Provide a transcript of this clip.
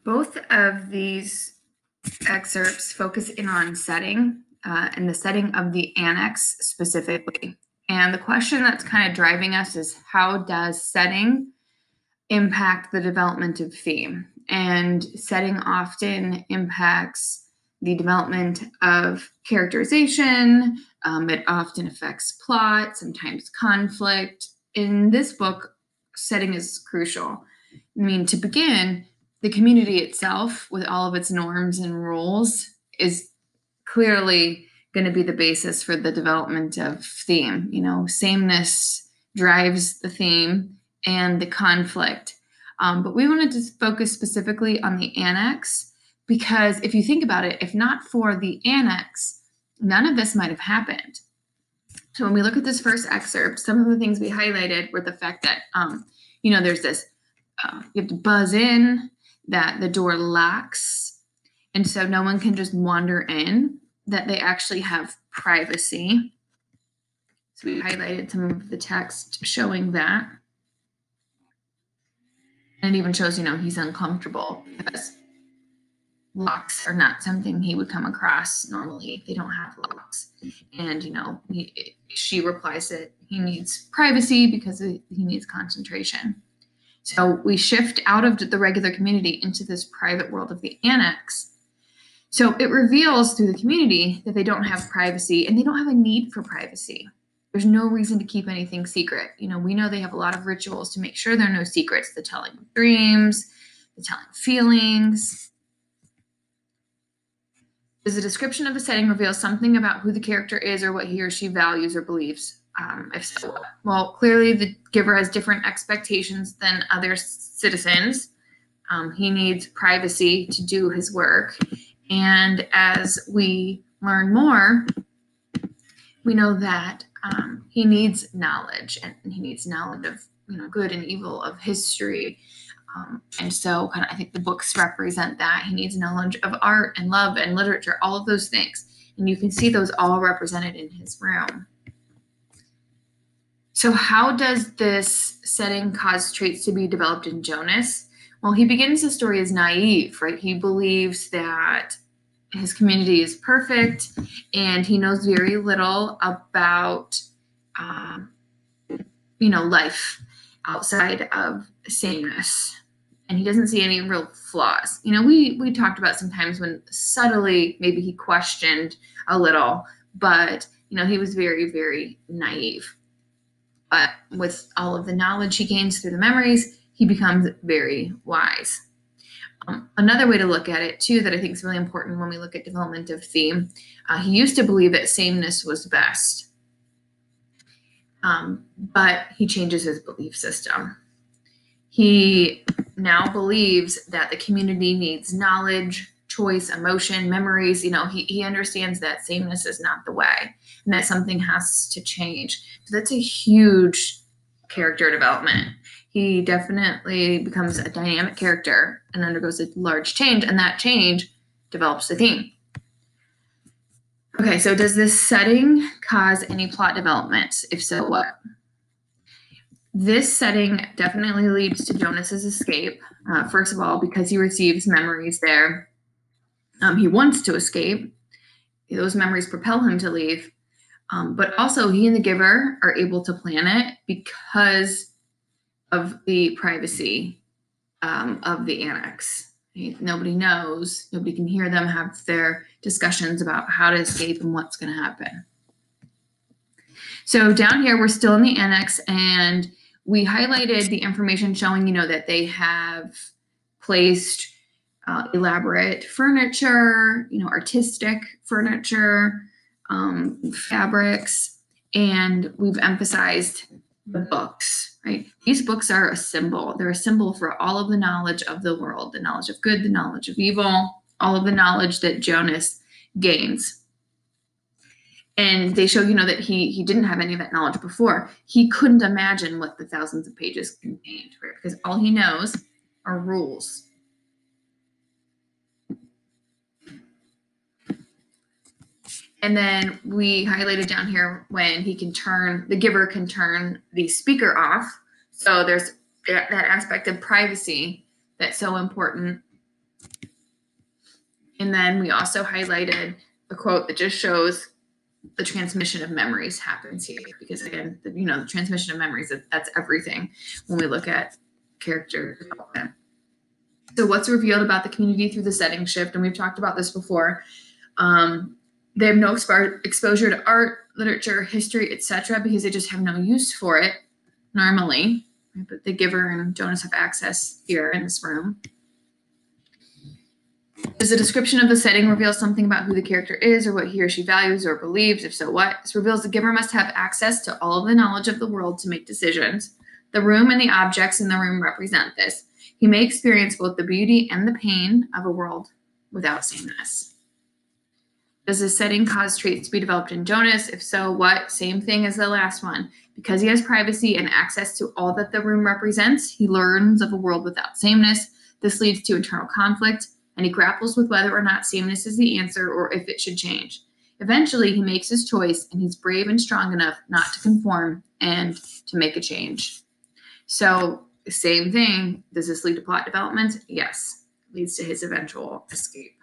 Both of these excerpts focus in on setting and the setting of the annex specifically. And the question that's kind of driving us is, how does setting impact the development of theme? And setting often impacts the development of characterization. It often affects plot, sometimes conflict. In this book, setting is crucial. I mean, to begin, the community itself, with all of its norms and rules, is clearly going to be the basis for the development of theme. You know, sameness drives the theme and the conflict. But we wanted to focus specifically on the annex because if you think about it, if not for the annex, none of this might have happened. So when we look at this first excerpt, some of the things we highlighted were the fact that, there's this, you have to buzz in, that the door locks, and so no one can just wander in, that they actually have privacy. So we highlighted some of the text showing that. And it even shows, he's uncomfortable because locks are not something he would come across normally. They don't have locks. And, she replies that he needs privacy because he needs concentration. So we shift out of the regular community into this private world of the annex. So it reveals through the community that they don't have privacy and they don't have a need for privacy. There's no reason to keep anything secret. We know they have a lot of rituals to make sure there are no secrets, the telling of dreams, the telling of feelings. Does the description of the setting reveal something about who the character is or what he or she values or believes? If so, well, clearly the giver has different expectations than other citizens. He needs privacy to do his work. And as we learn more, we know that he needs knowledge, and he needs knowledge of good and evil, of history. And so I think the books represent that. He needs knowledge of art and love and literature, all of those things. And you can see those all represented in his room. So how does this setting cause traits to be developed in Jonas? Well, he begins the story as naive, right? He believes that his community is perfect, and he knows very little about, life outside of sameness. And he doesn't see any real flaws. We talked about sometimes when subtly maybe he questioned a little, but, he was very, very naive. But with all of the knowledge he gains through the memories, he becomes very wise. Another way to look at it, too, that I think is really important when we look at development of theme, he used to believe that sameness was best. But he changes his belief system. He now believes that the community needs knowledge, choice, emotion, memories. He understands that sameness is not the way, and that something has to change. So that's a huge character development. He definitely becomes a dynamic character and undergoes a large change, and that change develops the theme. Okay, so does this setting cause any plot development? If so, what? This setting definitely leads to Jonas's escape. First of all, because he receives memories there. He wants to escape. Those memories propel him to leave. But also, he and the giver are able to plan it because of the privacy of the annex. Nobody knows. Nobody can hear them have their discussions about how to escape and what's going to happen. So down here, we're still in the annex, and we highlighted the information showing, that they have placed elaborate furniture, artistic furniture, fabrics, and we've emphasized the books, right? These books are a symbol. They're a symbol for all of the knowledge of the world, the knowledge of good, the knowledge of evil, all of the knowledge that Jonas gains. And they show, that he didn't have any of that knowledge before. He couldn't imagine what the thousands of pages contained, right? Because all he knows are rules. And then we highlighted down here when the giver can turn the speaker off. So there's that aspect of privacy that's so important And then we also highlighted a quote that just shows the transmission of memories happens here, because again, the transmission of memories, that's everything when we look at character development. So what's revealed about the community through the setting shift, and we've talked about this before, they have no exposure to art, literature, history, etc., because they just have no use for it normally. But the giver and Jonas have access here in this room. Does the description of the setting reveal something about who the character is or what he or she values or believes? If so, what? This reveals the giver must have access to all of the knowledge of the world to make decisions. The room and the objects in the room represent this. He may experience both the beauty and the pain of a world without sameness. Does this setting cause traits to be developed in Jonas? If so, what? Same thing as the last one. Because he has privacy and access to all that the room represents, he learns of a world without sameness. This leads to internal conflict, and he grapples with whether or not sameness is the answer or if it should change. Eventually, he makes his choice, and he's brave and strong enough not to conform and to make a change. So, same thing. Does this lead to plot development? Yes. It leads to his eventual escape.